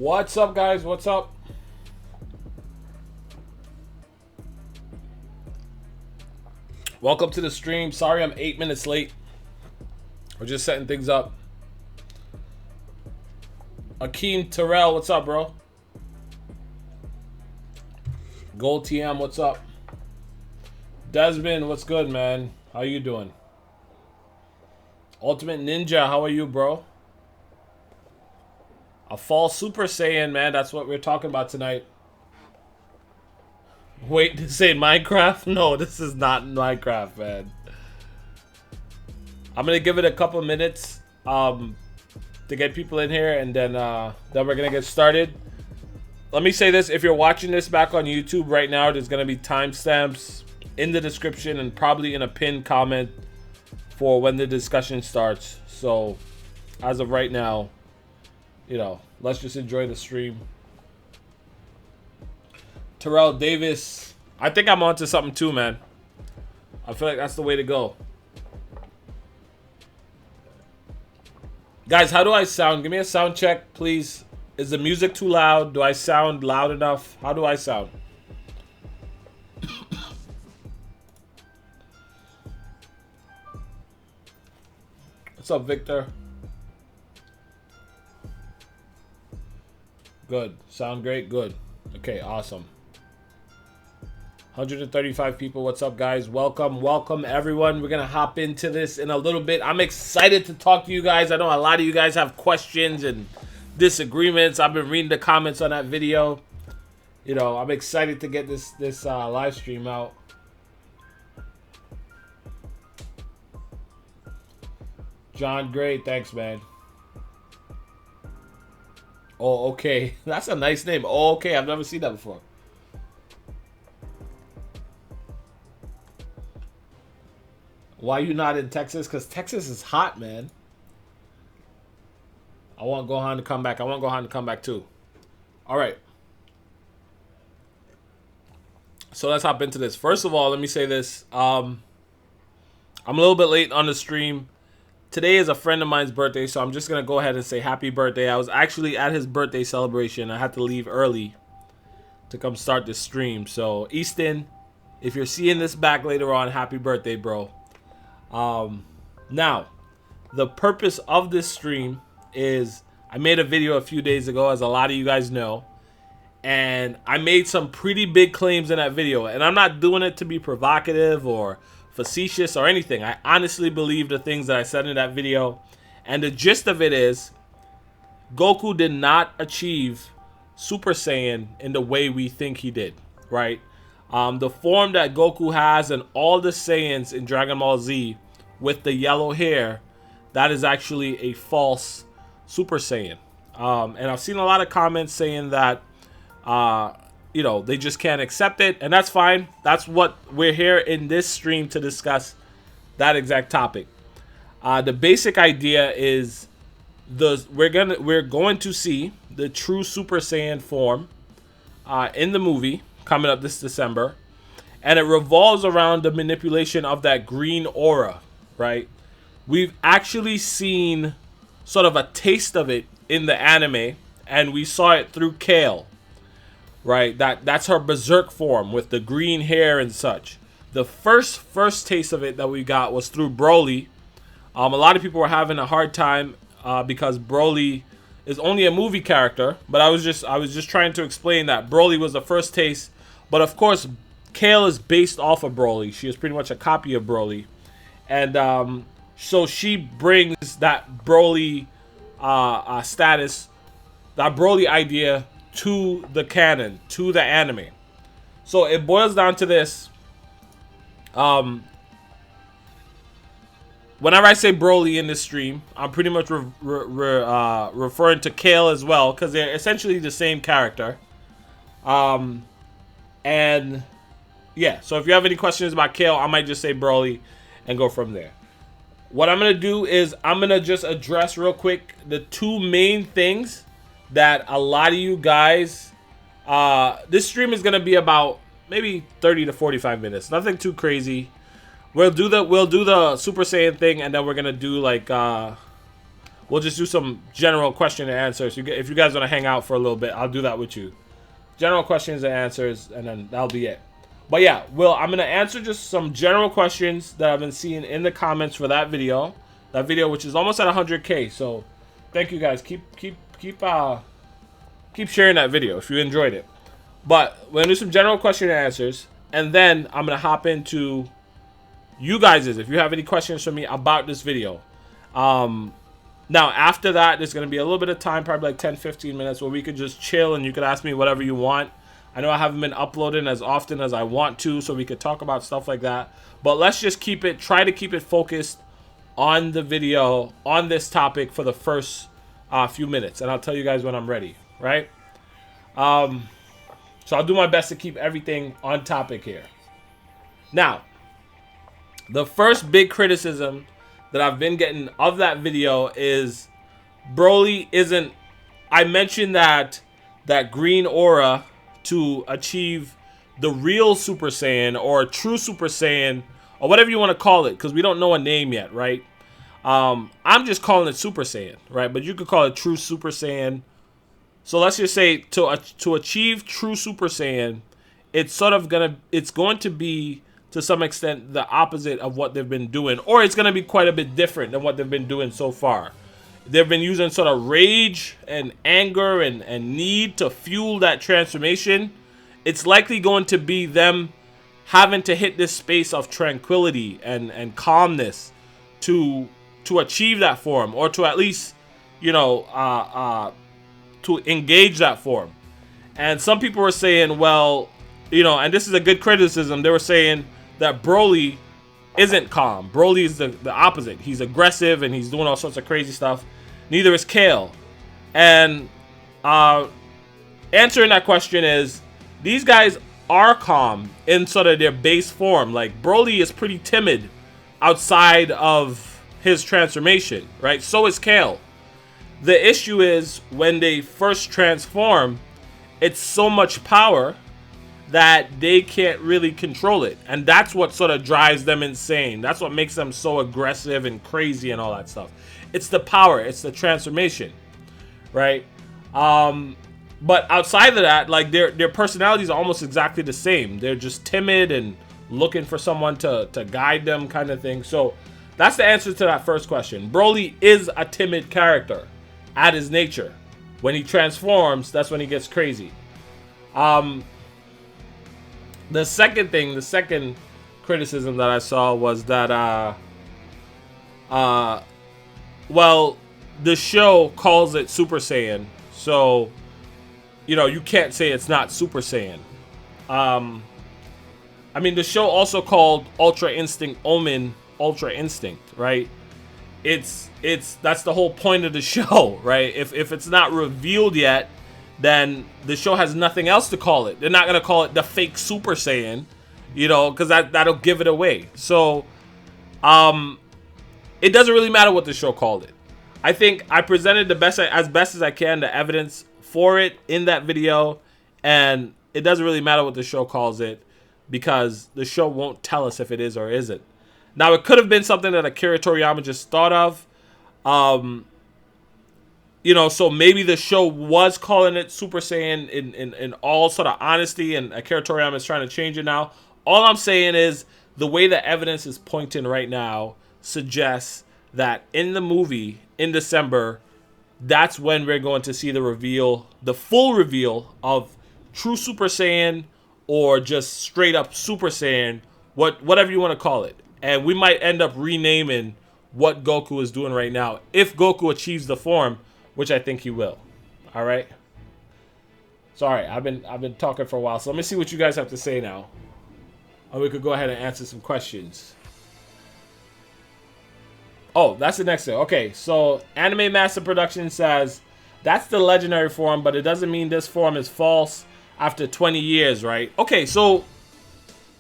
What's up, guys? What's up? Welcome to the stream. Sorry I'm 8 minutes late. We're just setting things up. Akeem Terrell, what's up, bro? Gold TM, what's up? Desmond, what's good, man? How you doing? Ultimate Ninja, how are you, bro? A false Super Saiyan, man. That's what we're talking about tonight. Wait, to say Minecraft? No, this is not Minecraft, man. I'm gonna give it a couple minutes to get people in here, and then we're gonna get started. Let me say this: if you're watching this back on YouTube right now, there's gonna be timestamps in the description and probably in a pinned comment for when the discussion starts. So, as of right now, you know, let's just enjoy the stream. Terrell Davis, I think I'm onto something too, man. I feel like that's the way to go. Guys, how do I sound? Give me a sound check, please. Is the music too loud? Do I sound loud enough? How do I sound? What's up, Victor? Good. Sound great? Good. Okay, awesome. 135 people. What's up, guys? Welcome everyone. We're gonna hop into this in a little bit. I'm excited to talk to you guys. I know a lot of you guys have questions and disagreements. I've been reading the comments on that video. You know, I'm excited to get this live stream out. John, great. Thanks, man. Oh, okay. That's a nice name. Oh, okay. I've never seen that before. Why you not in Texas? Because Texas is hot, man. I want Gohan to come back. I want Gohan to come back too. All right. So let's hop into this. First of all, let me say this. I'm a little bit late on the stream. Today is a friend of mine's birthday, so I'm just going to go ahead and say happy birthday. I was actually at his birthday celebration. I had to leave early to come start this stream. So, Easton, if you're seeing this back later on, happy birthday, bro. Now, the purpose of this stream is I made a video a few days ago, as a lot of you guys know, and I made some pretty big claims in that video, and I'm not doing it to be provocative or facetious or anything. I honestly believe the things that I said in that video, and the gist of it is Goku did not achieve Super Saiyan in the way we think he did, right? The form that Goku has and all the Saiyans in Dragon Ball Z with the yellow hair, that is actually a false Super Saiyan. And I've seen a lot of comments saying that, you know, they just can't accept it, and that's fine. That's what we're here in this stream to discuss, that exact topic. The basic idea is we're going to see the true Super Saiyan form in the movie coming up this December, and it revolves around the manipulation of that green aura, right? We've actually seen sort of a taste of it in the anime, and we saw it through Kale, right? That's her berserk form with the green hair and such. The first taste of it that we got was through Broly. A lot of people were having a hard time because Broly is only a movie character, but I was just trying to explain that Broly was the first taste, but of course Kale is based off of Broly. She is pretty much a copy of Broly, and so she brings that Broly status, that Broly idea to the canon, to the anime. So it boils down to this. Whenever I say Broly in this stream, I'm pretty much referring to Kale as well, because they're essentially the same character. And yeah, so if you have any questions about Kale, I might just say Broly and go from there. What I'm going to do is I'm going to just address real quick the two main things that a lot of you guys, this stream is going to be about maybe 30 to 45 minutes. Nothing too crazy. We'll do the Super Saiyan thing, and then we're going to do like, we're we'll just do some general question and answers. If you guys want to hang out for a little bit, I'll do that with you. General questions and answers, and then that'll be it. But yeah, I'm gonna answer just some general questions that I've been seeing in the comments for that video. That video, which is almost at 100K. So thank you guys. Keep sharing that video if you enjoyed it. But we're gonna do some general question and answers, and then I'm gonna hop into you guys' if you have any questions for me about this video. Now after that, there's gonna be a little bit of time, probably like 10-15 minutes, where we could just chill and you could ask me whatever you want. I know I haven't been uploading as often as I want to, so we could talk about stuff like that. But let's just try to keep it focused on the video, on this topic for the first few minutes. And I'll tell you guys when I'm ready, right? So I'll do my best to keep everything on topic here. Now, the first big criticism that I've been getting of that video is Broly isn't... I mentioned that green aura to achieve the real Super Saiyan or true Super Saiyan or whatever you want to call it, because we don't know a name yet, right? I'm just calling it Super Saiyan, right? But you could call it true Super Saiyan. So let's just say to achieve true Super Saiyan, it's going to be to some extent the opposite of what they've been doing, or it's going to be quite a bit different than what they've been doing so far. They've been using sort of rage and anger and need to fuel that transformation. It's likely going to be them having to hit this space of tranquility and calmness to achieve that form, or to at least, to engage that form. And some people were saying, well, and this is a good criticism. They were saying that Broly isn't calm. Broly is the opposite. He's aggressive and he's doing all sorts of crazy stuff. Neither is Kale. And answering that question is, these guys are calm in sort of their base form. Like, Broly is pretty timid outside of his transformation, right? So is Kale. The issue is when they first transform, it's so much power that they can't really control it. And that's what sort of drives them insane. That's what makes them so aggressive and crazy and all that stuff. It's the power. It's the transformation, right? But outside of that, like, their personalities are almost exactly the same. They're just timid and looking for someone to guide them, kind of thing. So that's the answer to that first question. Broly is a timid character at his nature. When he transforms, that's when he gets crazy. The second criticism that I saw was that, well, the show calls it Super Saiyan, so, you can't say it's not Super Saiyan. I mean, the show also called Ultra Instinct Omen Ultra Instinct, right? That's the whole point of the show, right? If it's not revealed yet, then the show has nothing else to call it. They're not going to call it the fake Super Saiyan, because that'll give it away. So, it doesn't really matter what the show called it. I think I presented as best as I can the evidence for it in that video, and it doesn't really matter what the show calls it, because the show won't tell us if it is or isn't. Now, it could have been something that Akira Toriyama just thought of. So maybe the show was calling it Super Saiyan in all sort of honesty, and Akira Toriyama is trying to change it now. All I'm saying is the way the evidence is pointing right now suggests that in the movie in December, that's when we're going to see the full reveal of true Super Saiyan, or just straight up Super Saiyan, whatever you want to call it. And we might end up renaming what Goku is doing right now, if Goku achieves the form, which I think he will. All right. Sorry, I've been talking for a while, so let me see what you guys have to say now, or we could go ahead and answer some questions. Oh, that's the next thing. Okay, so Anime Master Production says that's the legendary form, but it doesn't mean this form is false after 20 years, right? Okay, so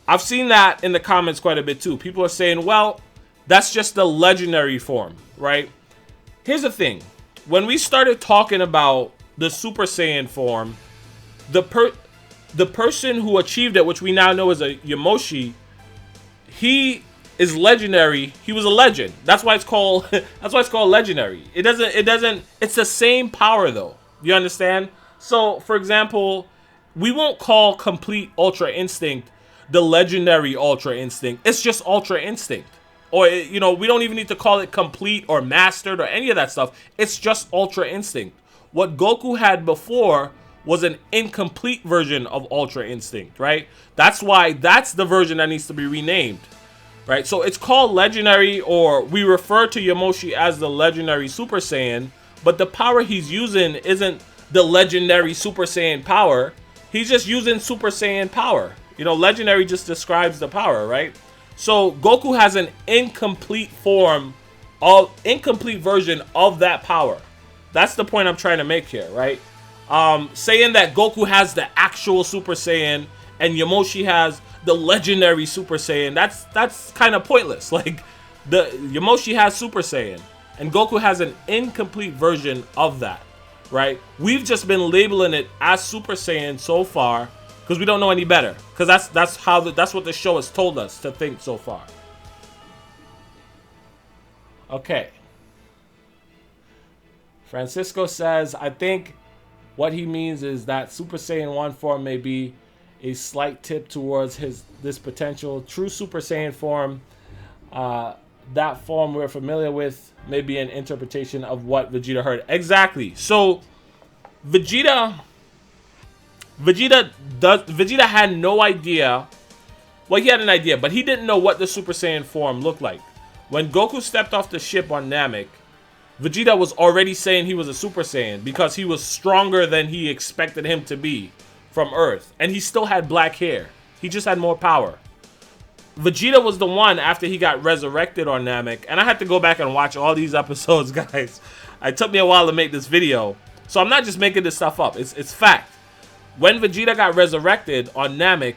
I've seen that in the comments quite a bit too. People are saying, well, that's just the legendary form, right? Here's the thing. When we started talking about the Super Saiyan form, the person who achieved it, which we now know is a Yamoshi, he is legendary, he was a legend. That's why it's called that's why it's called legendary. It's the same power though. You understand? So, for example, we won't call complete Ultra Instinct the legendary Ultra Instinct. It's just Ultra Instinct. Or, you know, we don't even need to call it complete or mastered or any of that stuff. It's just Ultra Instinct. What Goku had before was an incomplete version of Ultra Instinct, right? That's why that's the version that needs to be renamed, right? So it's called legendary, or we refer to Yamoshi as the legendary Super Saiyan, but the power he's using isn't the legendary Super Saiyan power. He's just using Super Saiyan power. You know, legendary just describes the power, right? So Goku has an incomplete version of that power. That's the point I'm trying to make here, right? Saying that Goku has the actual Super Saiyan and Yamoshi has the legendary Super Saiyan, that's kind of pointless. Like, the Yamoshi has Super Saiyan and Goku has an incomplete version of that, right? We've just been labeling it as Super Saiyan so far because we don't know any better. Because that's what the show has told us to think so far. Okay. Francisco says, I think what he means is that Super Saiyan 1 form may be a slight tip towards this potential true Super Saiyan form. That form we're familiar with may be an interpretation of what Vegeta heard. Exactly. So Vegeta had no idea. Well, he had an idea, but he didn't know what the Super Saiyan form looked like. When Goku stepped off the ship on Namek, Vegeta was already saying he was a Super Saiyan because he was stronger than he expected him to be from Earth. And he still had black hair. He just had more power. Vegeta was the one after he got resurrected on Namek. And I had to go back and watch all these episodes, guys. It took me a while to make this video. So I'm not just making this stuff up. It's fact. When Vegeta got resurrected on Namek,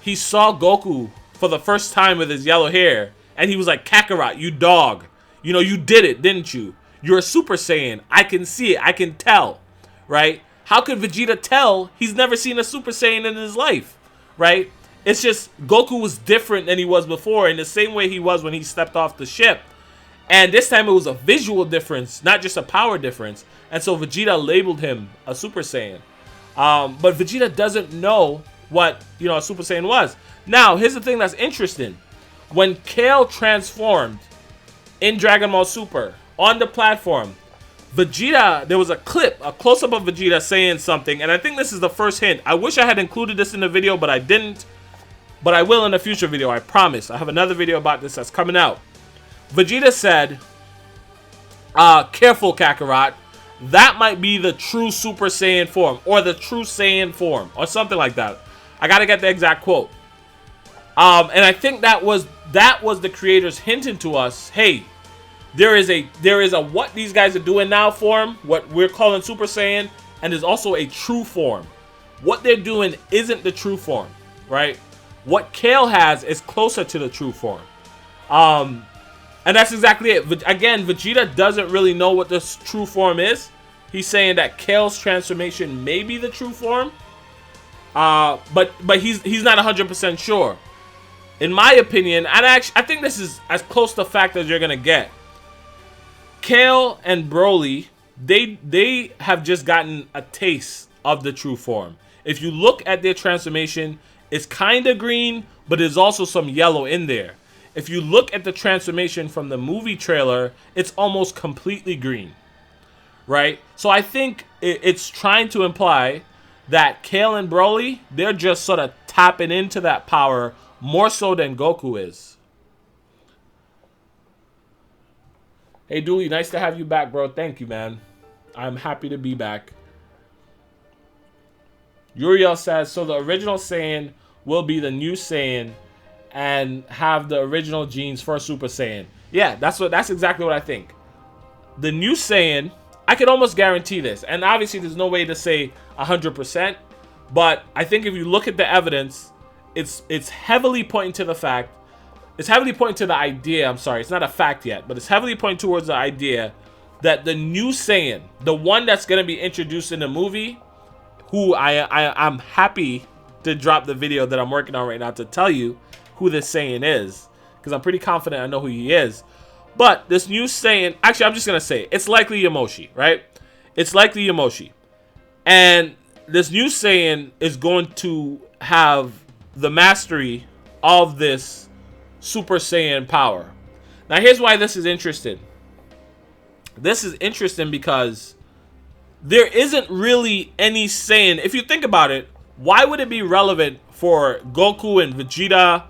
he saw Goku for the first time with his yellow hair. And he was like, Kakarot, you dog. You know, you did it, didn't you? You're a Super Saiyan. I can see it. I can tell. Right? How could Vegeta tell? He's never seen a Super Saiyan in his life. Right? It's just Goku was different than he was before in the same way he was when he stepped off the ship. And this time it was a visual difference, not just a power difference. And so Vegeta labeled him a Super Saiyan. But Vegeta doesn't know what, you know, a Super Saiyan was. Now, here's the thing that's interesting. When Kale transformed in Dragon Ball Super on the platform, Vegeta, there was a clip, a close-up of Vegeta saying something, and I think this is the first hint. I wish I had included this in the video, but I didn't. But I will in a future video, I promise. I have another video about this that's coming out. Vegeta said, careful, Kakarot. That might be the true Super Saiyan form, or the true Saiyan form, or something like that. I gotta get the exact quote. And I think that was the creators hinting to us, hey, there is a what these guys are doing now form, what we're calling Super Saiyan, and there's also a true form. What they're doing isn't the true form, right? What Kale has is closer to the true form. And that's exactly it. Again, Vegeta doesn't really know what this true form is. He's saying that Kale's transformation may be the true form. But he's not 100% sure. In my opinion, I think this is as close to fact as you're gonna get. Kale and Broly, they have just gotten a taste of the true form. If you look at their transformation, it's kind of green, but there's also some yellow in there. If you look at the transformation from the movie trailer, it's almost completely green, right? So I think it's trying to imply that Kale and Broly, they're just sort of tapping into that power more so than Goku is. Hey, Dooley, nice to have you back, bro. Thank you, man. I'm happy to be back. Uriel says, so the original Saiyan will be the new Saiyan and have the original genes for Super Saiyan. Yeah, that's exactly what I think. The new Saiyan, I can almost guarantee this. And obviously there's no way to say 100%. But I think if you look at the evidence, it's heavily pointing to the fact. It's heavily pointing to the idea. I'm sorry, it's not a fact yet. But it's heavily pointing towards the idea that the new Saiyan, the one that's going to be introduced in the movie, who I'm happy to drop the video that I'm working on right now to tell you who this Saiyan is, because I'm pretty confident I know who he is. But this new Saiyan, actually, I'm just going to say, it's likely Yamoshi, right? It's likely Yamoshi. And this new Saiyan is going to have the mastery of this Super Saiyan power. Now, here's why this is interesting. This is interesting because there isn't really any Saiyan. If you think about it, why would it be relevant for Goku and Vegeta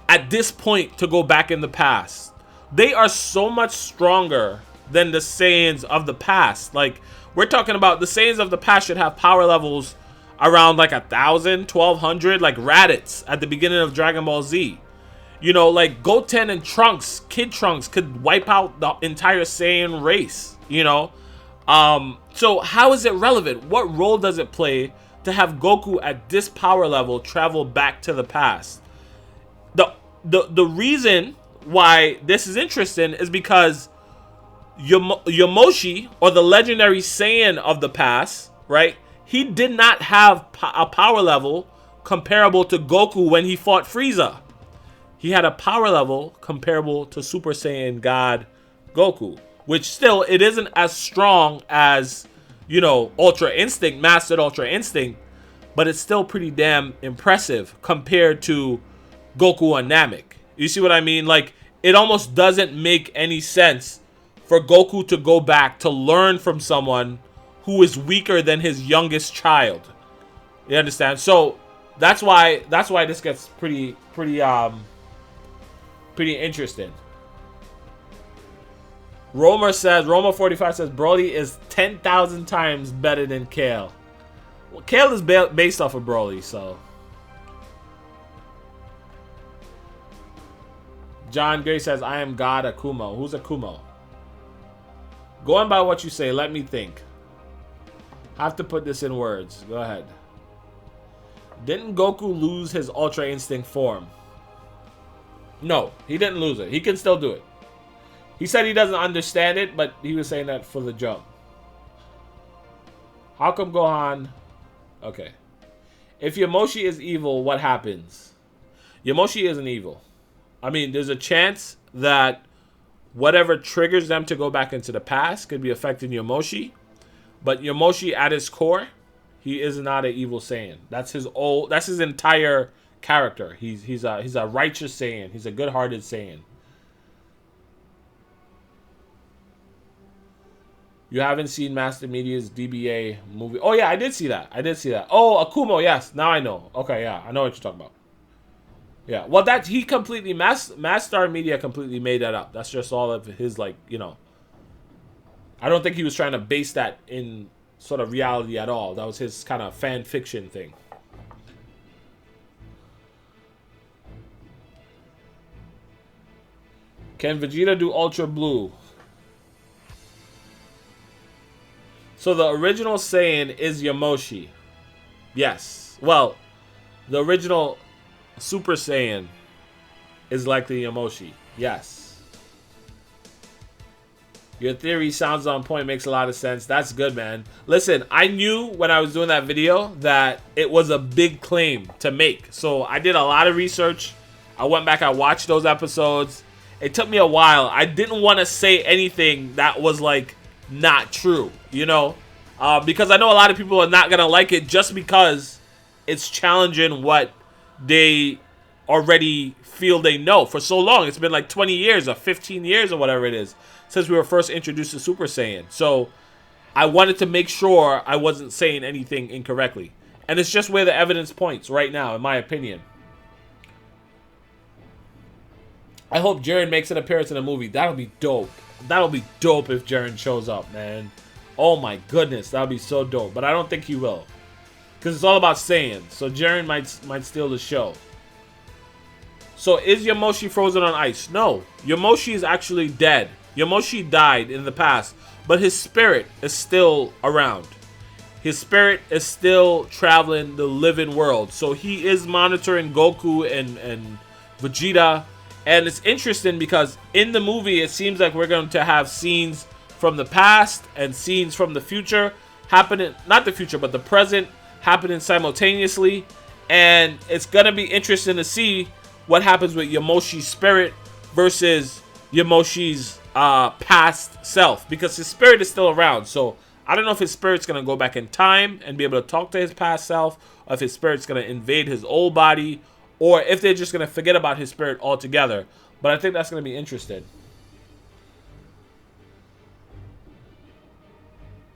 at this point to go back in the past? They are so much stronger than the Saiyans of the past. Like, we're talking about the Saiyans of the past should have power levels around like 1,000, 1,200, like Raditz at the beginning of Dragon Ball Z. You know, like Goten and Trunks, Kid Trunks could wipe out the entire Saiyan race, you know? So how is it relevant? What role does it play to have Goku at this power level travel back to the past? The reason why this is interesting is because Yamoshi, or the legendary Saiyan of the past, right? He did not have a power level comparable to Goku when he fought Frieza. He had a power level comparable to Super Saiyan God Goku, which still, it isn't as strong as, you know, Ultra Instinct, Mastered Ultra Instinct, but it's still pretty damn impressive compared to Goku and Namek. You see what I mean? Like, it almost doesn't make any sense for Goku to go back to learn from someone who is weaker than his youngest child. You understand? So that's why this gets pretty interesting. Roma45 says Broly is 10,000 times better than Kale. Well, Kale is based off of Broly, so. John Gray says, I am God Akumo. Who's Akumo? Going by what you say, let me think. I have to put this in words. Go ahead. Didn't Goku lose his Ultra Instinct form? No, he didn't lose it. He can still do it. He said he doesn't understand it, but he was saying that for the joke. How come Gohan... Okay. If Yamoshi is evil, what happens? Yamoshi isn't evil. I mean, there's a chance that whatever triggers them to go back into the past could be affecting Yamoshi. But Yamoshi, at his core, he is not an evil Saiyan. That's his entire character. He's a righteous Saiyan. He's a good-hearted Saiyan. You haven't seen Master Media's DBA movie? Oh yeah, I did see that. Oh, Akumo, yes. Now I know. Okay, yeah, I know what you're talking about. Yeah, well, that he completely Mastar Media completely made that up. That's just all of his, like, you know. I don't think he was trying to base that in sort of reality at all. That was his kind of fan fiction thing. Can Vegeta do Ultra Blue? So the original Saiyan is Yamoshi. Yes. Well, the original Super Saiyan is likely Yamoshi. Yes. Your theory sounds on point. Makes a lot of sense. That's good, man. Listen, I knew when I was doing that video that it was a big claim to make. So I did a lot of research. I went back. I watched those episodes. It took me a while. I didn't want to say anything that was, like, not true, you know? Because I know a lot of people are not going to like it just because it's challenging what they already feel they know for so long. It's been like 20 years or 15 years or whatever it is since we were first introduced to Super Saiyan. So I wanted to make sure I wasn't saying anything incorrectly. And it's just where the evidence points right now, in my opinion. I hope Jiren makes an appearance in a movie. That'll be dope. That'll be dope if Jiren shows up, man. Oh my goodness, that'll be so dope. But I don't think he will. Because it's all about Saiyan. So Jiren might steal the show. So is Yamoshi frozen on ice? No. Yamoshi is actually dead. Yamoshi died in the past. But his spirit is still around. His spirit is still traveling the living world. So he is monitoring Goku and Vegeta. And it's interesting because in the movie, it seems like we're going to have scenes from the past and scenes from the future happening. Not the future, but the present happening simultaneously. And it's going to be interesting to see what happens with Yamoshi's spirit versus Yamoshi's past self, because his spirit is still around. So I don't know if his spirit's gonna go back in time and be able to talk to his past self, or if his spirit's gonna invade his old body, or if they're just gonna forget about his spirit altogether. But I think that's gonna be interesting.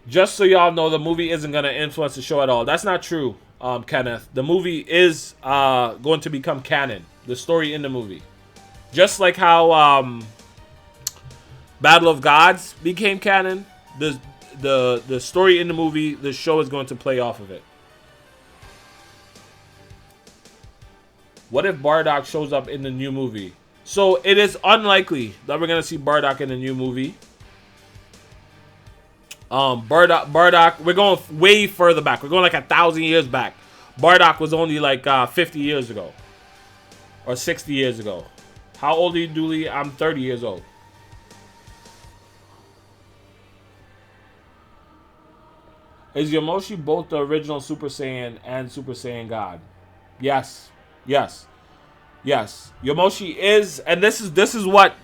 Just so y'all know, the movie isn't gonna influence the show at all. That's not true, Kenneth. The movie is going to become canon. The story in the movie, just like how Battle of Gods became canon. The story in the movie, the show is going to play off of it. What if Bardock shows up in the new movie? So it is unlikely that we're gonna see Bardock in the new movie. Bardock, we're going way further back. We're going like 1,000 years back. Bardock was only like 50 years ago. Or 60 years ago. How old are you, Dooley? I'm 30 years old. Is Yamoshi both the original Super Saiyan and Super Saiyan God? Yes. Yes. Yes. Yamoshi is, and this is what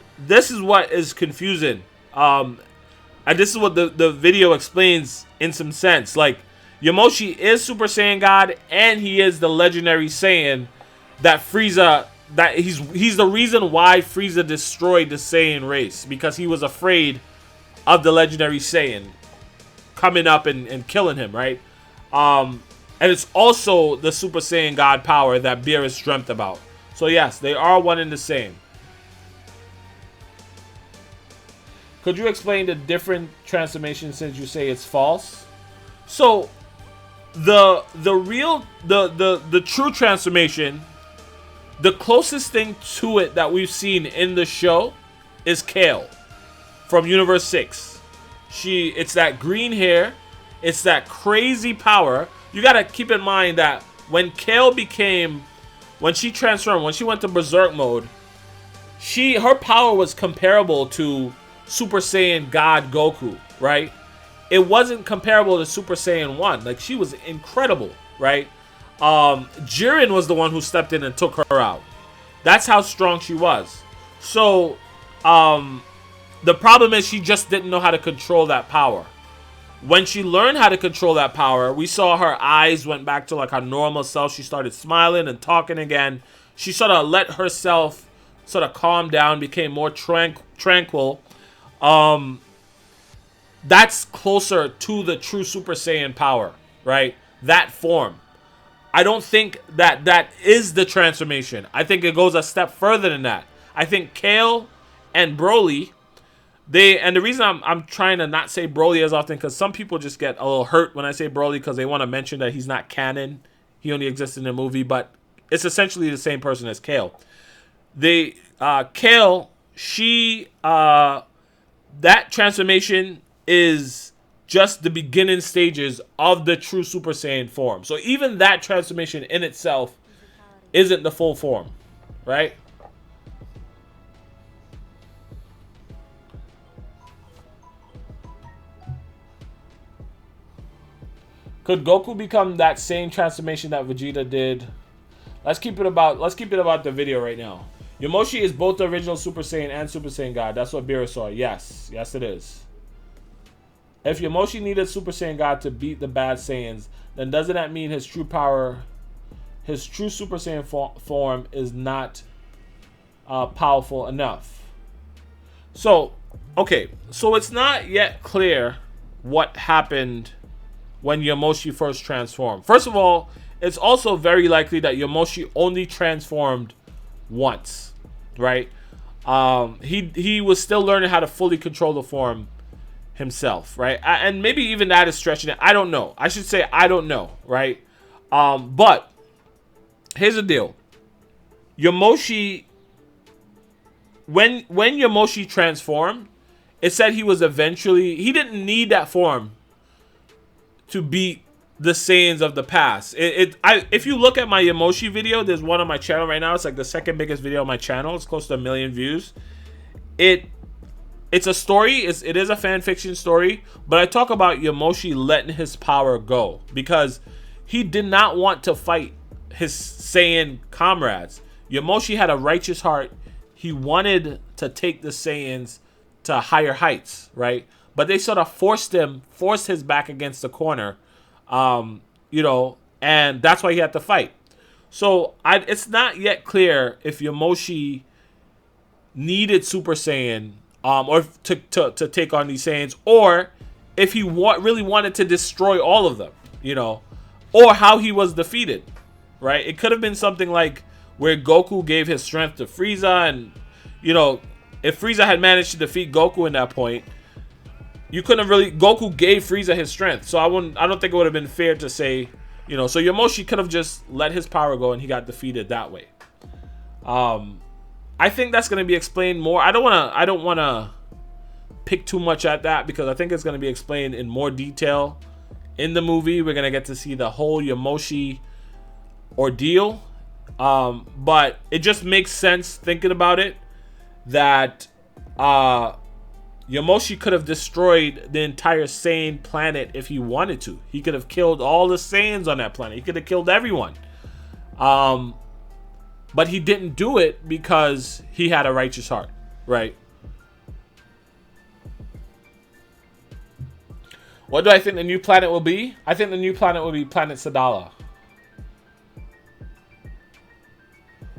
is confusing. And this is what the video explains in some sense. Like, Yamoshi is Super Saiyan God, and he is the legendary Saiyan that Frieza, that he's the reason why Frieza destroyed the Saiyan race, because he was afraid of the legendary Saiyan coming up and killing him, right? And it's also the Super Saiyan God power that Beerus dreamt about. So yes, they are one and the same. Could you explain the different transformations since you say it's false? So the true transformation, the closest thing to it that we've seen in the show is Kale from Universe 6. It's that green hair, it's that crazy power. You gotta keep in mind that when Kale when she transformed, when she went to Berserk mode, her power was comparable to Super Saiyan God Goku, right? It wasn't comparable to Super Saiyan 1. Like, she was incredible, right? Jiren was the one who stepped in and took her out. That's how strong she was. So, the problem is she just didn't know how to control that power. When she learned how to control that power, we saw her eyes went back to like her normal self. She started smiling and talking again. She sort of let herself sort of calm down, became more tranquil. That's closer to the true Super Saiyan power, right? That form. I don't think that is the transformation. I think it goes a step further than that. I think Kale and Broly, and the reason I'm trying to not say Broly as often, because some people just get a little hurt when I say Broly because they want to mention that he's not canon. He only exists in the movie, but it's essentially the same person as Kale. Kale, that transformation is just the beginning stages of the true Super Saiyan form. So even that transformation in itself isn't the full form, right? Could Goku become that same transformation that Vegeta did? Let's keep it about the video right now. Yamoshi is both the original Super Saiyan and Super Saiyan God. That's what Beerus saw. Yes. Yes, it is. If Yamoshi needed Super Saiyan God to beat the bad Saiyans, then doesn't that mean his true power, his true Super Saiyan form is not powerful enough? So, okay. So it's not yet clear what happened when Yamoshi first transformed. First of all, it's also very likely that Yamoshi only transformed once, right? He was still learning how to fully control the form himself, right? And maybe even that is stretching it. I don't know. I should say I don't know, right? But here's the deal. Yamoshi, when Yamoshi transformed, it said he didn't need that form to beat the Saiyans of the past. If you look at my Yamoshi video, there's one on my channel right now. It's like the second biggest video on my channel. It's close to 1 million views. It's a story. It is a fan fiction story. But I talk about Yamoshi letting his power go because he did not want to fight his Saiyan comrades. Yamoshi had a righteous heart. he wanted to take the Saiyans to higher heights, right? But they sort of forced his back against the corner, you know, and that's why he had to fight. So it's not yet clear if Yamoshi needed Super Saiyan, or to take on these Saiyans, or if he really wanted to destroy all of them, you know, or how he was defeated, right? It could have been something like where Goku gave his strength to Frieza, and, you know, if Frieza had managed to defeat Goku in that point, you couldn't have really... Goku gave Frieza his strength, so I don't think it would have been fair to say, you know, so Yamoshi could have just let his power go and he got defeated that way. I think that's going to be explained more. I don't want to pick too much at that because I think it's going to be explained in more detail in the movie. We're going to get to see the whole Yamoshi ordeal. But it just makes sense thinking about it that Yamoshi could have destroyed the entire Saiyan planet if he wanted to. He could have killed all the Saiyans on that planet. He could have killed everyone. But he didn't do it because he had a righteous heart, right? What do I think the new planet will be? I think the new planet will be Planet Sadala.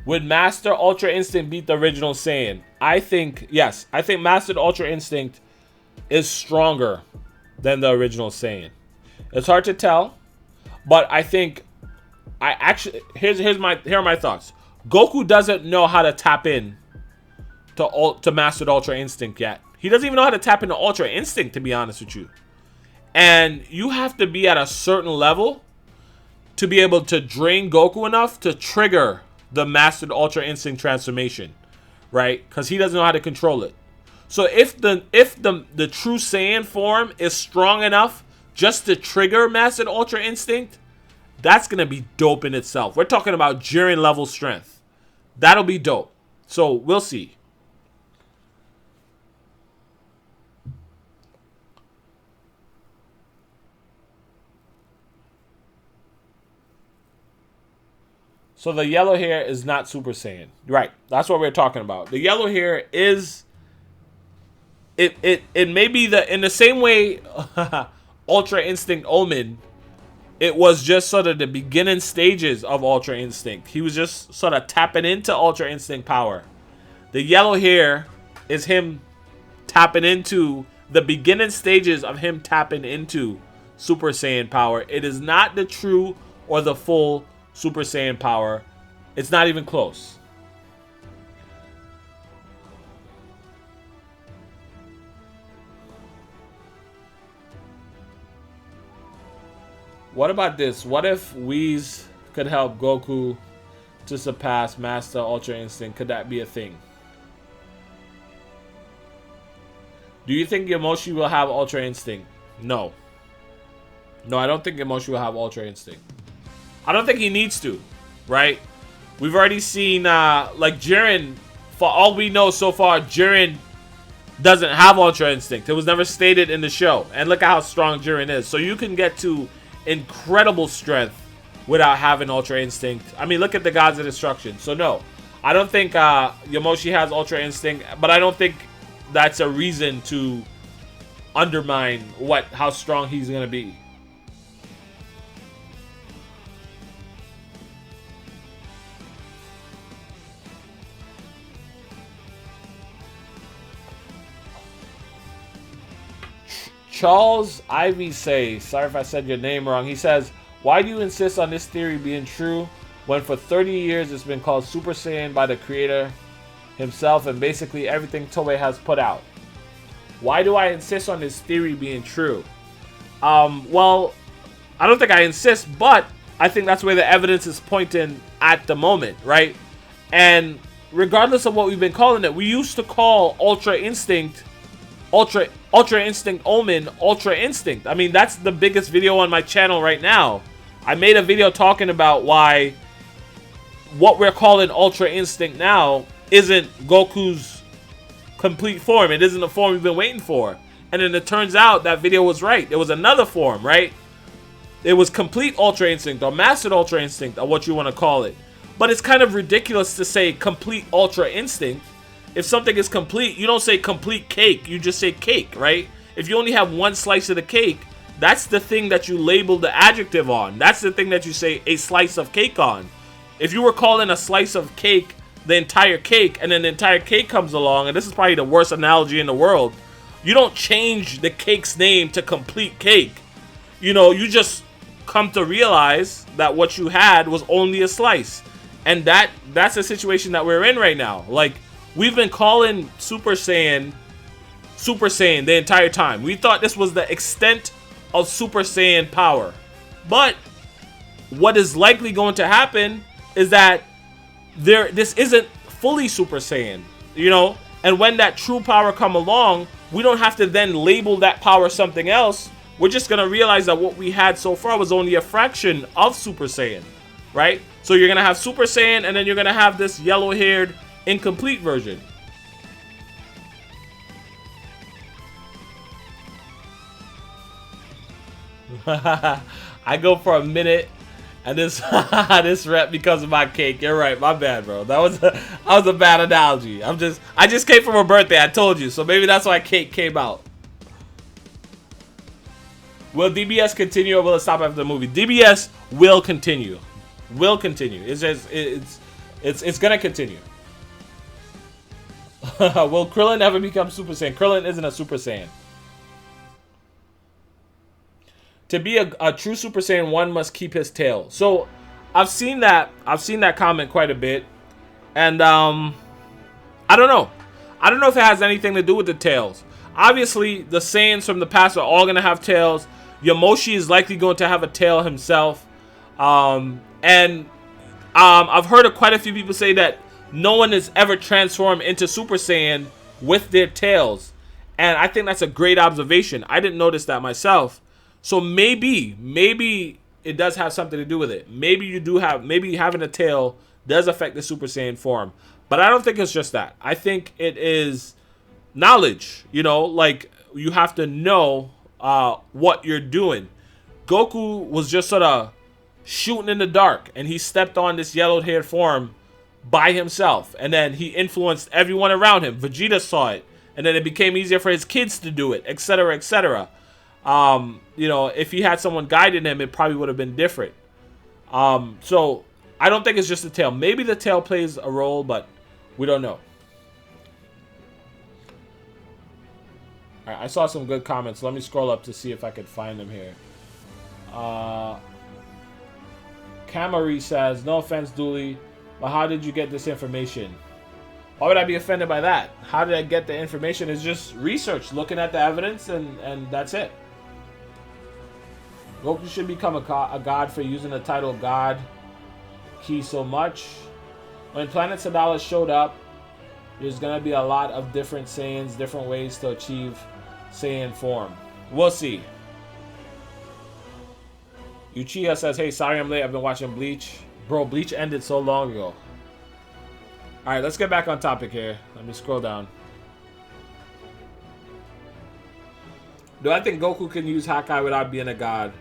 Would Master Ultra Instinct beat the original Saiyan? I think, yes. I think Master Ultra Instinct is stronger than the original Saiyan. It's hard to tell, but I think here are my thoughts. Goku doesn't know how to tap in to Master Ultra Instinct yet. He doesn't even know how to tap into Ultra Instinct, to be honest with you. And you have to be at a certain level to be able to drain Goku enough to trigger the Mastered Ultra Instinct transformation, right? Because he doesn't know how to control it. So if the true Saiyan form is strong enough just to trigger Mastered Ultra Instinct, that's gonna be dope in itself. We're talking about Jiren level strength. That'll be dope. So we'll see. So the yellow hair is not Super Saiyan. Right. That's what we're talking about. The yellow hair is... It may be in the same way Ultra Instinct Omen, it was just sort of the beginning stages of Ultra Instinct. He was just sort of tapping into Ultra Instinct power. The yellow hair is him tapping into the beginning stages of him tapping into Super Saiyan power. It is not the true or the full Super Saiyan power. It's not even close. What about this? What if Whis could help Goku to surpass Master Ultra Instinct? Could that be a thing? Do you think Yamoshi will have Ultra Instinct? No. No, I don't think Yamoshi will have Ultra Instinct. I don't think he needs to, right? We've already seen, like Jiren, for all we know so far, Jiren doesn't have Ultra Instinct. It was never stated in the show. And look at how strong Jiren is. So you can get to incredible strength without having Ultra Instinct. I mean, look at the Gods of Destruction. So no, I don't think Yamoshi has Ultra Instinct, but I don't think that's a reason to undermine how strong he's going to be. Charles Ivy says, sorry if I said your name wrong. He says, why do you insist on this theory being true when for 30 years it's been called Super Saiyan by the creator himself and basically everything Toei has put out? Why do I insist on this theory being true? Well, I don't think I insist, but I think that's where the evidence is pointing at the moment, right? And regardless of what we've been calling it, we used to call Ultra Instinct Ultra Instinct Omen Ultra Instinct. I mean, that's the biggest video on my channel right now. I made a video talking about why what we're calling Ultra Instinct now isn't Goku's complete form. It isn't the form we've been waiting for. And then it turns out that video was right. It was another form, right? It was complete Ultra Instinct or Mastered Ultra Instinct or what you want to call it. But it's kind of ridiculous to say complete Ultra Instinct if something is complete, you don't say complete cake, you just say cake, right? If you only have one slice of the cake, that's the thing that you label the adjective on. That's the thing that you say a slice of cake on. If you were calling a slice of cake the entire cake, and then the entire cake comes along, and this is probably the worst analogy in the world, you don't change the cake's name to complete cake. You know, you just come to realize that what you had was only a slice. And that's the situation that we're in right now. Like, we've been calling Super Saiyan the entire time. We thought this was the extent of Super Saiyan power. But what is likely going to happen is that this isn't fully Super Saiyan, you know? And when that true power come along, we don't have to then label that power something else. We're just going to realize that what we had so far was only a fraction of Super Saiyan, right? So you're going to have Super Saiyan, and then you're going to have this yellow-haired incomplete version. I go for a minute, and this this rep because of my cake. You're right, my bad, bro. That was a bad analogy. I just came from a birthday. I told you, so maybe that's why cake came out. Will DBS continue or will it stop after the movie? DBS will continue. Will continue. It's gonna continue. Will Krillin ever become Super Saiyan? Krillin isn't a Super Saiyan. To be a true Super Saiyan, one must keep his tail. So I've seen that comment quite a bit, and I don't know. I don't know if it has anything to do with the tails. Obviously, the Saiyans from the past are all gonna have tails. Yamoshi is likely going to have a tail himself, and I've heard of quite a few people say that no one has ever transformed into Super Saiyan with their tails, and I think that's a great observation. I didn't notice that myself. So maybe it does have something to do with it. Maybe having a tail does affect the Super Saiyan form. But I don't think it's just that. I think it is knowledge. You know, like, you have to know what you're doing. Goku was just sort of shooting in the dark, and he stepped on this yellow-haired form by himself. And then he influenced everyone around him. Vegeta saw it. And then it became easier for his kids to do it, etc., etc. You know, if he had someone guiding him, it probably would have been different. So I don't think it's just the tail. Maybe the tail plays a role, but we don't know. All right, I saw some good comments. Let me scroll up to see if I could find them here. Camary says, no offense, Dooley, but how did you get this information? Why would I be offended by that? How did I get the information? It's just research, looking at the evidence, and that's it. Goku should become a god for using the title God Key so much. When Planet Sadala showed up, there's going to be a lot of different Saiyans, different ways to achieve Saiyan form. We'll see. Uchiha says, hey, sorry I'm late. I've been watching Bleach. Bro, Bleach ended so long ago. Alright, let's get back on topic here. Let me scroll down. Do I think Goku can use Hakai without being a god?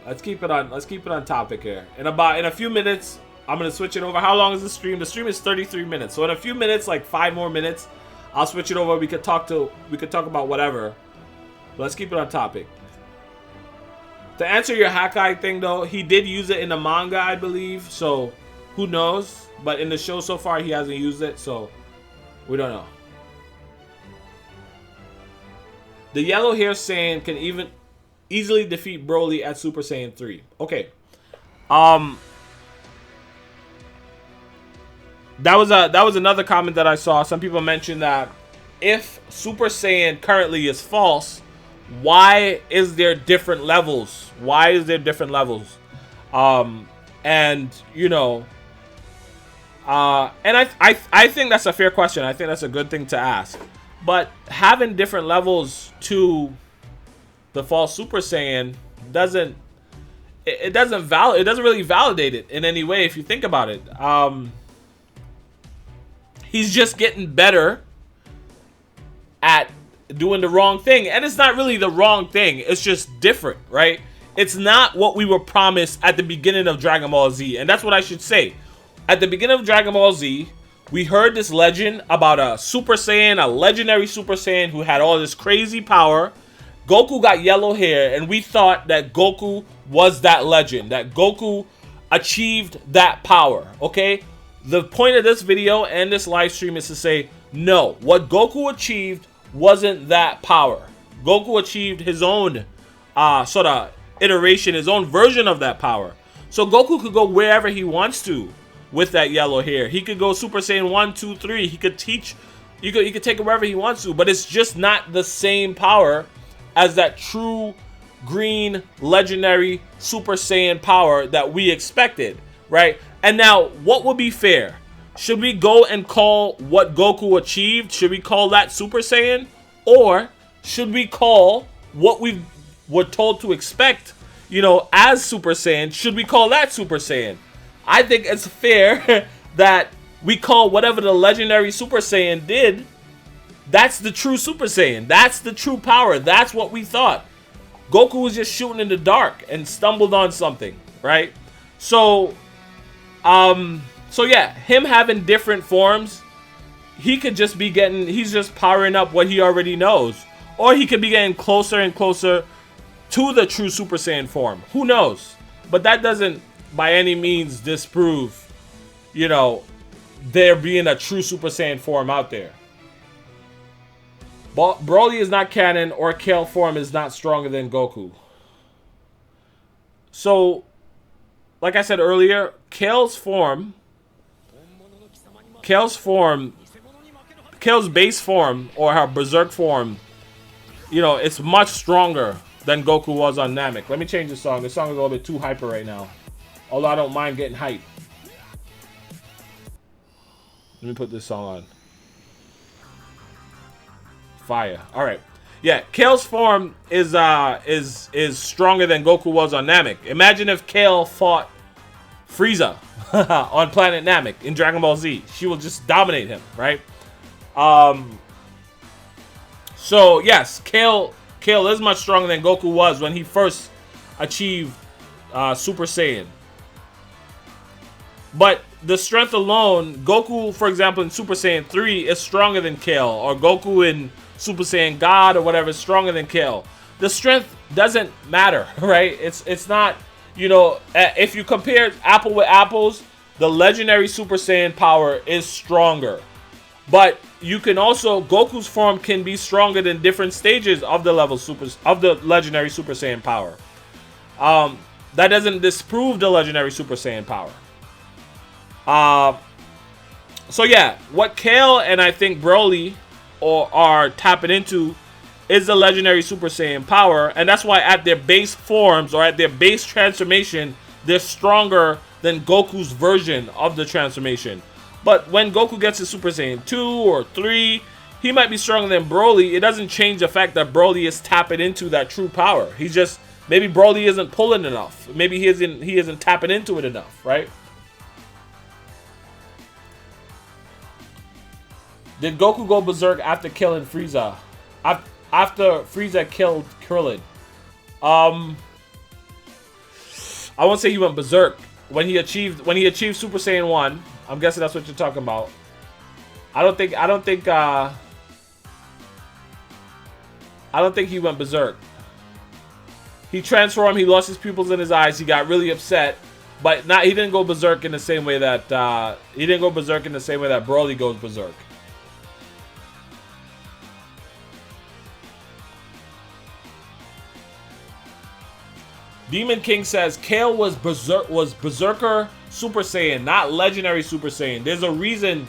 Let's keep it on topic here. In a few minutes, I'm gonna switch it over. How long is the stream? The stream is 33 minutes. So in a few minutes, like 5 more minutes, I'll switch it over. We could talk about whatever. But let's keep it on topic. To answer your Hakai thing though, he did use it in the manga, I believe. So who knows? But in the show so far, he hasn't used it, so we don't know. The yellow hair Saiyan can easily defeat Broly at Super Saiyan 3. Okay. That was another comment that I saw. Some people mentioned that if Super Saiyan currently is false, why is there different levels? Why is there different levels? And you know, and I think that's a fair question. I think that's a good thing to ask. But having different levels to the false Super Saiyan doesn't really validate it in any way if you think about it. He's just getting better at doing the wrong thing, and it's not really the wrong thing. It's just different, right? It's not what we were promised at the beginning of Dragon Ball Z, and that's what I should say. At the beginning of Dragon Ball Z, We heard this legend about a Super Saiyan, a legendary Super Saiyan who had all this crazy power. Goku got yellow hair, and we thought that Goku was that legend, that Goku achieved that power, okay? The point of this video and this live stream is to say, no, what Goku achieved wasn't that power. Goku achieved his own sort of iteration, his own version of that power. So Goku could go wherever he wants to with that yellow hair. He could go Super Saiyan 1, 2, 3. He could teach, he could take it wherever he wants to, but it's just not the same power as that true green legendary Super Saiyan power that we expected, right? And now, what would be fair? Should we go and call what Goku achieved? Should we call that Super Saiyan? Or should we call what we were told to expect, you know, as Super Saiyan? Should we call that Super Saiyan? I think it's fair that we call whatever the legendary Super Saiyan did, that's the true Super Saiyan. That's the true power. That's what we thought. Goku was just shooting in the dark and stumbled on something, right? So yeah, him having different forms, he could just be getting, he's just powering up what he already knows. Or he could be getting closer and closer to the true Super Saiyan form. Who knows? But that doesn't by any means disprove, you know, there being a true Super Saiyan form out there. Broly is not canon, or Kale form is not stronger than Goku. So, like I said earlier, Kale's base form, or her Berserk form, you know, it's much stronger than Goku was on Namek. Let me change the song. This song is a little bit too hyper right now. Although I don't mind getting hype. Let me put this song on. Fire. All right. Yeah, Kale's form is stronger than Goku was on Namek. Imagine if Kale fought Frieza on planet Namek in Dragon Ball Z. She will just dominate him, right? So yes, Kale is much stronger than Goku was when he first achieved Super Saiyan. But the strength alone, Goku, for example, in Super Saiyan 3 is stronger than Kale, or Goku in Super Saiyan God or whatever is stronger than Kale. The strength doesn't matter, right? It's not, you know, if you compare apple with apples, the legendary Super Saiyan power is stronger. But you can also, Goku's form can be stronger than different stages of the legendary Super Saiyan power. That doesn't disprove the legendary Super Saiyan power. So yeah, what Kale and I think Broly are tapping into is the legendary Super Saiyan power, and that's why at their base forms, or at their base transformation, they're stronger than Goku's version of the transformation. But when Goku gets to Super Saiyan 2 or 3, he might be stronger than Broly. It doesn't change the fact that Broly is tapping into that true power. He's just, maybe Broly isn't pulling enough. Maybe he isn't tapping into it enough, right? Did Goku go berserk after killing Frieza? After Frieza killed Krillin? I won't say he went berserk. When he achieved Super Saiyan 1, I'm guessing that's what you're talking about. I don't think he went berserk. He transformed, he lost his pupils in his eyes, he got really upset, but he didn't go berserk in the same way that Broly goes berserk. Demon King says Kale was Berserker Super Saiyan, not Legendary Super Saiyan. There's a reason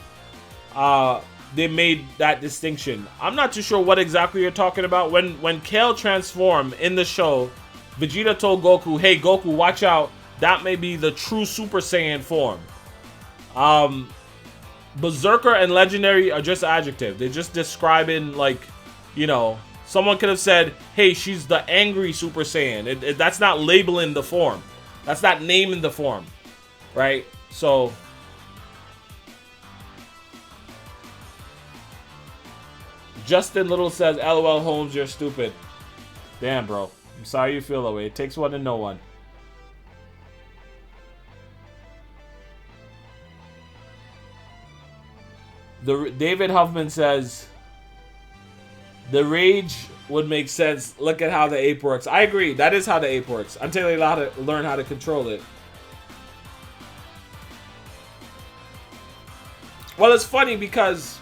they made that distinction. I'm not too sure what exactly you're talking about. When Kale transformed in the show, Vegeta told Goku, "Hey Goku, watch out. That may be the true Super Saiyan form." Berserker and Legendary are just adjectives. They're just describing, like, you know. Someone could have said, "Hey, she's the angry Super Saiyan." That's not labeling the form. That's not naming the form, right? So, Justin Little says, "LOL, Holmes, you're stupid." Damn, bro. I'm sorry you feel that way. It takes one to know one. David Huffman says the rage would make sense. Look at how the ape works. I agree. That is how the ape works. I'm telling you how to learn how to control it. Well, it's funny because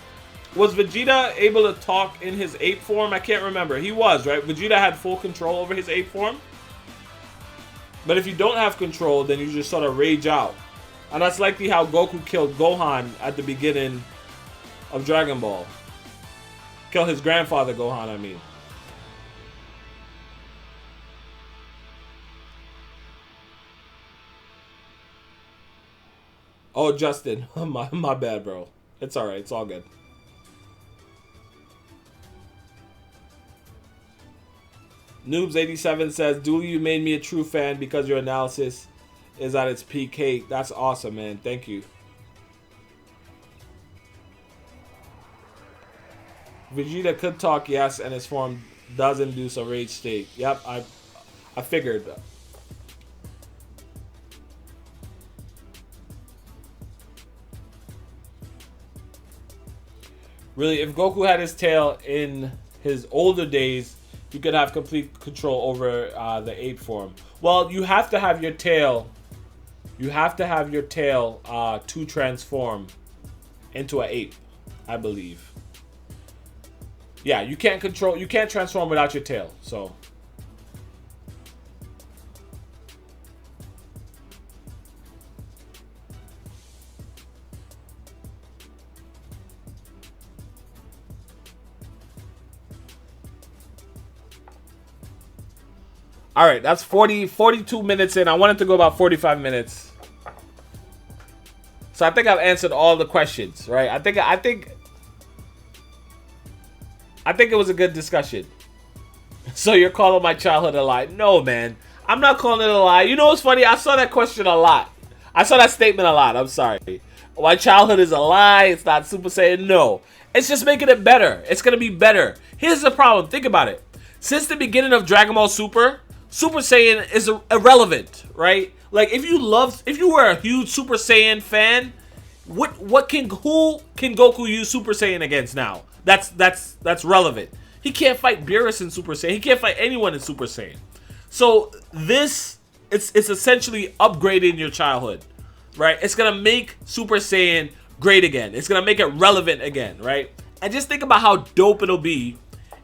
was Vegeta able to talk in his ape form? I can't remember. He was, right? Vegeta had full control over his ape form. But if you don't have control, then you just sort of rage out. And that's likely how Goku killed Gohan at the beginning of Dragon Ball. Kill his grandfather Gohan, I mean. Oh, Justin. my bad, bro. It's alright. It's all good. Noobs87 says, Dooley, you made me a true fan because your analysis is at its peak. Hey, that's awesome, man. Thank you. Vegeta could talk, yes, and his form does induce a rage state. Yep, I figured. Really, if Goku had his tail in his older days, you could have complete control over the ape form. Well, you have to have your tail. You have to have your tail to transform into an ape, I believe. Yeah, you can't transform without your tail. So. All right, that's 42 minutes in. I wanted to go about 45 minutes. So I think I've answered all the questions, right? I think it was a good discussion. So you're calling my childhood a lie? No, man. I'm not calling it a lie. You know what's funny? I saw that question a lot. I saw that statement a lot. I'm sorry. My childhood is a lie. It's not Super Saiyan. No. It's just making it better. It's going to be better. Here's the problem. Think about it. Since the beginning of Dragon Ball Super, Super Saiyan is irrelevant, right? Like if you were a huge Super Saiyan fan, who can Goku use Super Saiyan against now? That's relevant. He can't fight Beerus in Super Saiyan. He can't fight anyone in Super Saiyan. So it's essentially upgrading your childhood, right? It's gonna make Super Saiyan great again. It's gonna make it relevant again, right? And just think about how dope it'll be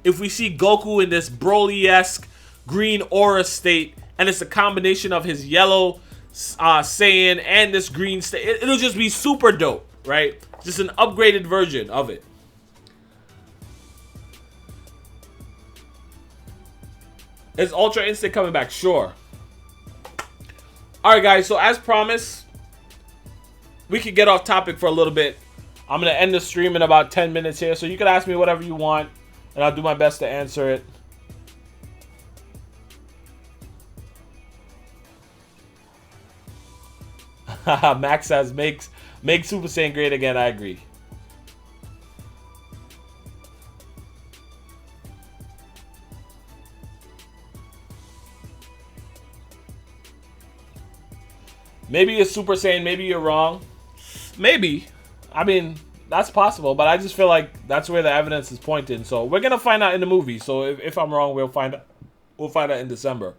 if we see Goku in this Broly-esque green aura state, and it's a combination of his yellow Saiyan and this green state. It'll just be super dope, right? Just an upgraded version of it. Is Ultra Instinct coming back? Sure. Alright, guys, so as promised, we could get off topic for a little bit. I'm going to end the stream in about 10 minutes here, so you can ask me whatever you want, and I'll do my best to answer it. Max says, make Super Saiyan great again. I agree. Maybe you're Super Saiyan, maybe you're wrong. Maybe. I mean, that's possible, but I just feel like that's where the evidence is pointing. So we're gonna find out in the movie. So if I'm wrong, we'll find out in December.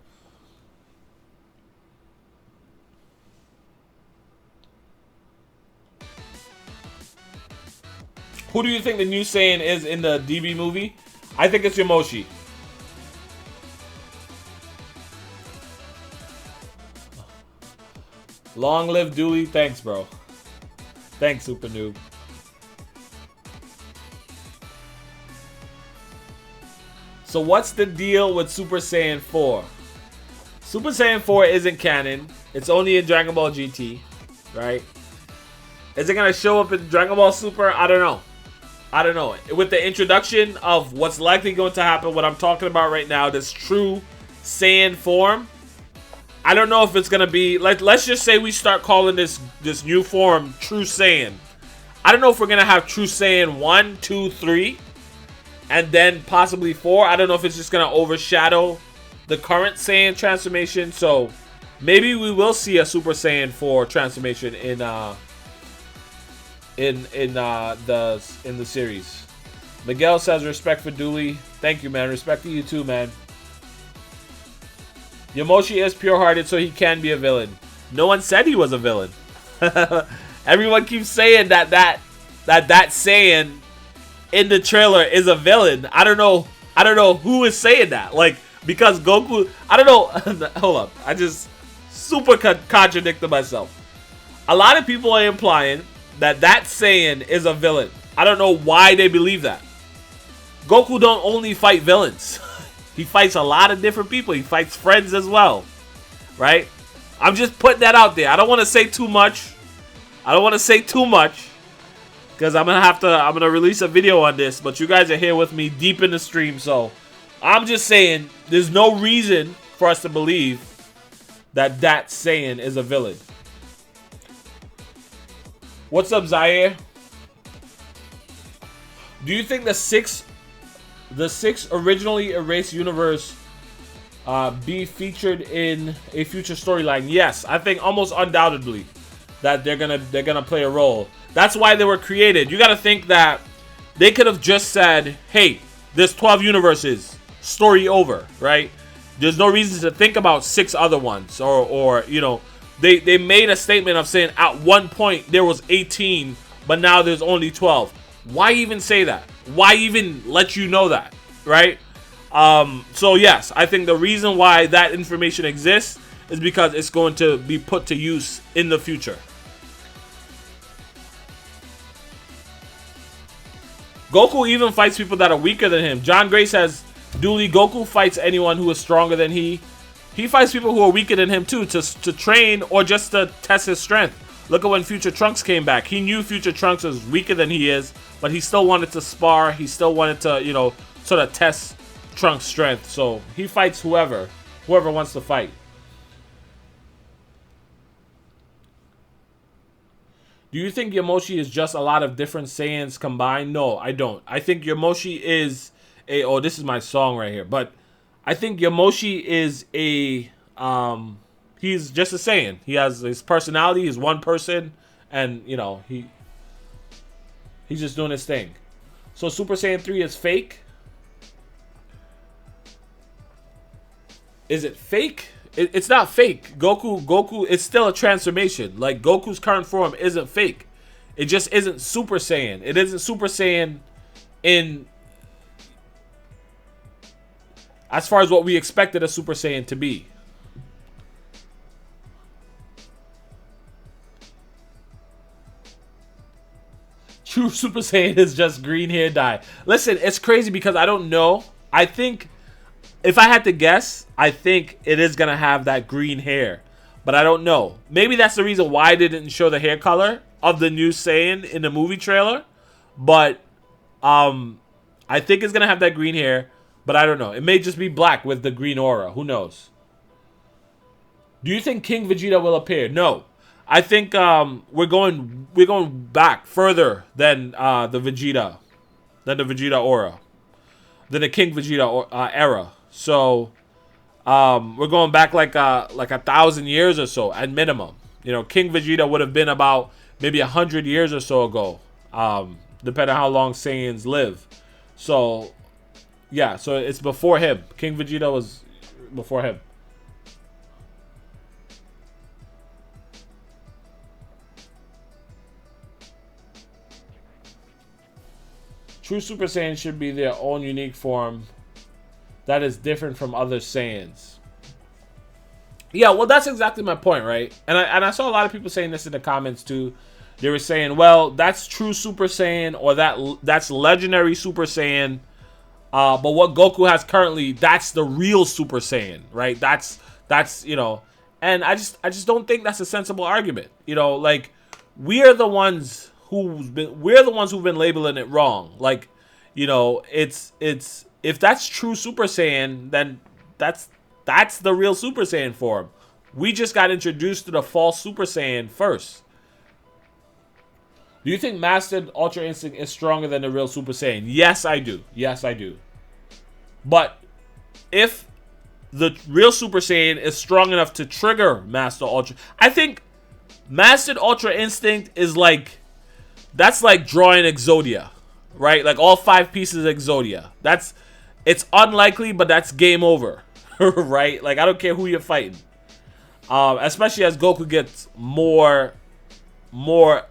Who do you think the new Saiyan is in the DB movie? I think it's Yamoshi. Long live Dooley. Thanks, bro. Thanks, Super Noob. So what's the deal with Super Saiyan 4? Super Saiyan 4 isn't canon. It's only in Dragon Ball GT, right? Is it going to show up in Dragon Ball Super? I don't know. I don't know. With the introduction of what's likely going to happen, what I'm talking about right now, this true Saiyan form, I don't know if it's going to be, like, let's just say we start calling this new form True Saiyan. I don't know if we're going to have True Saiyan 1, 2, 3, and then possibly 4. I don't know if it's just going to overshadow the current Saiyan transformation. So maybe we will see a Super Saiyan 4 transformation in in the series. Miguel says respect for Dooley. Thank you, man. Respect to you too, man. Yamoshi is pure-hearted, so he can be a villain. No one said he was a villain. Everyone keeps saying that Saiyan in the trailer is a villain. I don't know who is saying that. Like, because Goku, I don't know. Hold up. I just super contradicted myself. A lot of people are implying that Saiyan is a villain. I don't know why they believe that. Goku don't only fight villains. He fights a lot of different people. He fights friends as well. Right? I'm just putting that out there. I don't want to say too much. Because I'm gonna release a video on this, but you guys are here with me deep in the stream, so I'm just saying there's no reason for us to believe that Saiyan is a villain. What's up, Zaire? Do you think the six originally erased universe be featured in a future storyline? Yes, I think almost undoubtedly that they're gonna play a role. That's why they were created. You got to think that they could have just said, "Hey, there's 12 universes, story over," right? There's no reason to think about 6 other ones, or you know, they made a statement of saying at one point there was 18, but now there's only 12. Why even say that? Why even let you know that, right? So yes, I think the reason why that information exists is because it's going to be put to use in the future. Goku even fights people that are weaker than him. John Gray says, Dooley, Goku fights anyone who is stronger than he. He fights people who are weaker than him too, to train or just to test his strength. Look at when Future Trunks came back. He knew Future Trunks was weaker than he is, but he still wanted to spar. He still wanted to, you know, sort of test Trunks' strength. So he fights whoever wants to fight. Do you think Yamoshi is just a lot of different Saiyans combined? No, I don't. I think Yamoshi is a... Oh, this is my song right here. But I think Yamoshi is a... he's just a Saiyan. He has his personality. He's one person. And, you know, he's just doing his thing. So Super Saiyan 3 is fake? Is it fake? It's not fake. Goku, it's still a transformation. Like, Goku's current form isn't fake. It just isn't Super Saiyan. It isn't Super Saiyan in... as far as what we expected a Super Saiyan to be. True Super Saiyan is just green hair dye. Listen, it's crazy because I don't know. I think... if I had to guess, I think it is going to have that green hair. But I don't know. Maybe that's the reason why they didn't show the hair color of the new Saiyan in the movie trailer. But I think it's going to have that green hair. But I don't know. It may just be black with the green aura. Who knows? Do you think King Vegeta will appear? No. I think we're going back further than the Vegeta aura. Than the King Vegeta era. So we're going back like 1,000 years or so at minimum. You know, King Vegeta would have been about maybe 100 years or so ago, depending on how long Saiyans live. So yeah, so it's before him. King Vegeta was before him. True Super Saiyan should be their own unique form that is different from other Saiyans. Yeah, well, that's exactly my point, right? And I saw a lot of people saying this in the comments too. They were saying, well, that's true Super Saiyan, or that's legendary Super Saiyan. But what Goku has currently, that's the real Super Saiyan, right? That's you know, and I just don't think that's a sensible argument. You know, like we're the ones who've been labeling it wrong. Like, you know, it's if that's true Super Saiyan, then that's the real Super Saiyan form. We just got introduced to the false Super Saiyan first. Do you think Mastered Ultra Instinct is stronger than the real Super Saiyan? Yes, I do. Yes, I do. But if the real Super Saiyan is strong enough to trigger Master Ultra, I think Mastered Ultra Instinct is like that's like drawing Exodia, right? Like all 5 pieces of Exodia. It's unlikely, but that's game over, right? Like I don't care who you're fighting, especially as Goku gets more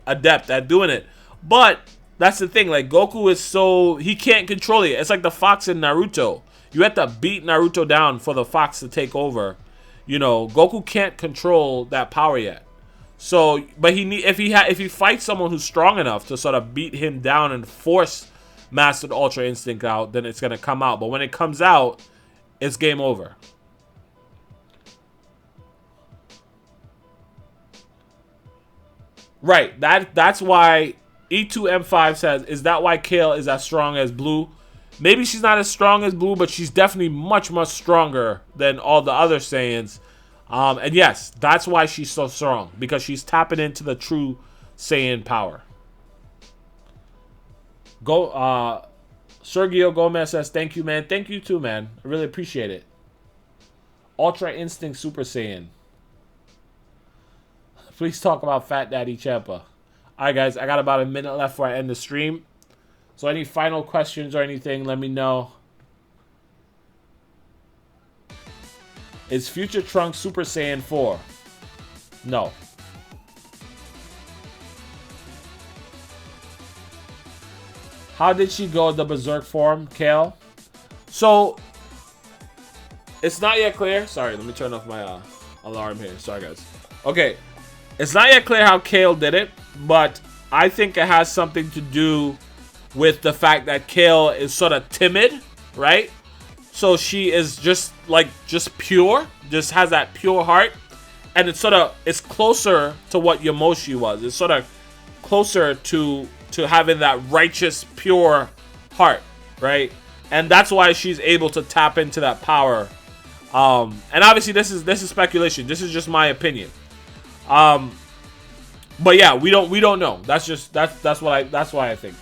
adept at doing it. But that's the thing, like Goku is he can't control it. It's like the fox in Naruto. You have to beat Naruto down for the fox to take over. You know, Goku can't control that power yet. So, but if he fights someone who's strong enough to sort of beat him down and force Mastered Ultra Instinct out, then it's gonna come out. But when it comes out, it's game over. Right. That's why E2M5 says, is that why Kale is as strong as Blue? Maybe she's not as strong as Blue, but she's definitely much, much stronger than all the other Saiyans. And yes, that's why she's so strong, because she's tapping into the true Saiyan power. Sergio Gomez says, thank you, man. Thank you too, man. I really appreciate it. Ultra Instinct Super Saiyan. Please talk about Fat Daddy Champa. Alright, guys, I got about a minute left before I end the stream. So any final questions or anything, let me know. Is Future Trunks Super Saiyan 4? No. How did she go the Berserk form, Kale? So, it's not yet clear. Sorry, let me turn off my alarm here. Sorry, guys. Okay. It's not yet clear how Kale did it, but I think it has something to do with the fact that Kale is sort of timid, right? So she is just pure, just has that pure heart, and it's closer to what Yamoshi was. It's sort of closer to having that righteous, pure heart, right? And that's why she's able to tap into that power. And obviously this is speculation. This is just my opinion. But yeah, we don't know. That's why I think.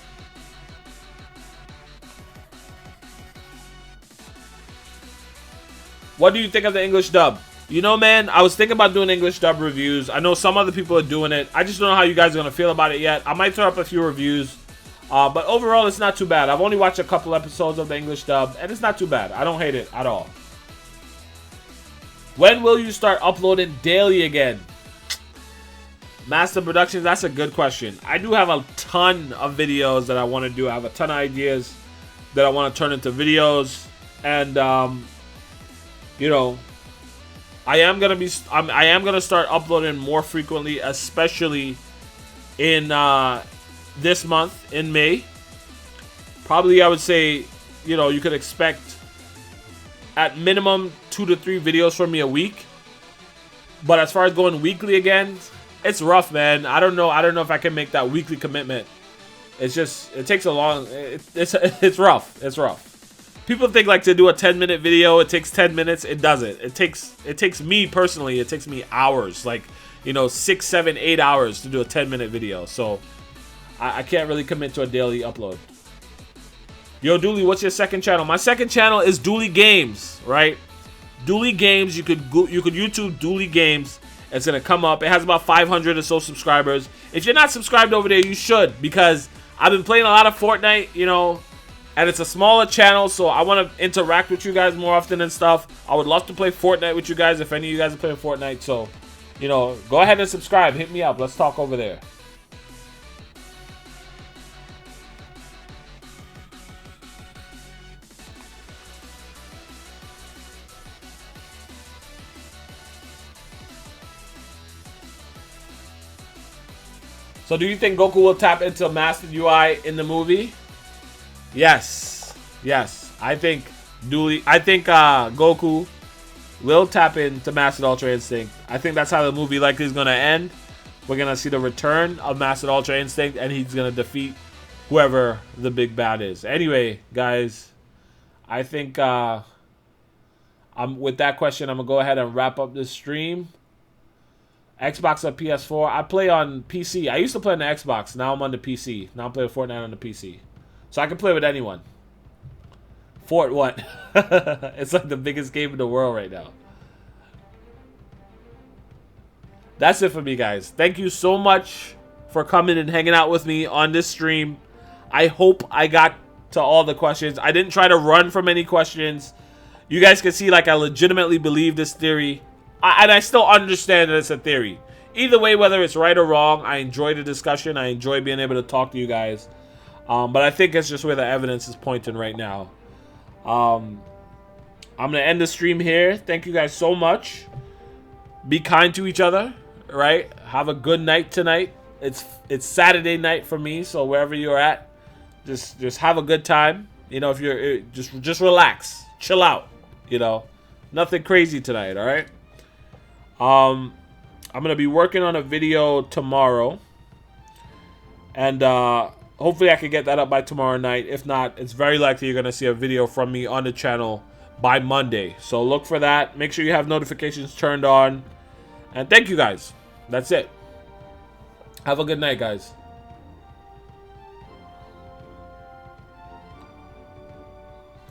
What do you think of the English dub? You know, man, I was thinking about doing English dub reviews. I know some other people are doing it. I just don't know how you guys are gonna feel about it yet. I might throw up a few reviews. But overall, it's not too bad. I've only watched a couple episodes of the English dub, and it's not too bad. I don't hate it at all. When will you start uploading daily again? Master Productions, that's a good question. I do have a ton of videos that I want to do. I have a ton of ideas that I want to turn into videos. And, you know, I am gonna start uploading more frequently, especially in this month, in May. Probably, I would say, you know, you could expect at minimum 2 to 3 videos from me a week. But as far as going weekly again, it's rough, man. I don't know if I can make that weekly commitment. It takes a long. It's rough. It's rough. People think like to do a 10-minute video, it takes 10 minutes. It doesn't. It takes me personally. It takes me hours, like, you know, 6, 7, 8 hours to do a 10-minute video. So I can't really commit to a daily upload. Yo, Dooley, what's your second channel? My second channel is Dooley Games, right? Dooley Games. You could YouTube Dooley Games. It's gonna come up. It has about 500 or so subscribers. If you're not subscribed over there, you should, because I've been playing a lot of Fortnite, you know, and it's a smaller channel, so I want to interact with you guys more often and stuff. I would love to play Fortnite with you guys if any of you guys are playing Fortnite. So, you know, go ahead and subscribe. Hit me up. Let's talk over there. So do you think Goku will tap into Mastered UI in the movie? Yes. Yes. I think Goku will tap into Mastered Ultra Instinct. I think that's how the movie likely is going to end. We're going to see the return of Mastered Ultra Instinct, and he's going to defeat whoever the big bad is. Anyway, guys, I think with that question, I'm going to go ahead and wrap up this stream. Xbox or PS4. I play on PC. I used to play on the Xbox. Now I'm on the PC. Now I'm playing Fortnite on the PC. So I can play with anyone. Fort what? It's like the biggest game in the world right now. That's it for me, guys. Thank you so much for coming and hanging out with me on this stream. I hope I got to all the questions. I didn't try to run from any questions. You guys can see, like, I legitimately believe this theory. And I still understand that it's a theory. Either way, whether it's right or wrong, I enjoy the discussion. I enjoy being able to talk to you guys. But I think it's just where the evidence is pointing right now. I'm going to end the stream here. Thank you guys so much. Be kind to each other, right? Have a good night tonight. It's Saturday night for me, so wherever you're at, just have a good time. You know, if you're just relax, chill out. You know, nothing crazy tonight. All right. I'm gonna be working on a video tomorrow, and hopefully I can get that up by tomorrow night. If not, it's very likely you're gonna see a video from me on the channel by Monday. So look for that. Make sure you have notifications turned on. And thank you guys. That's it. Have a good night, guys.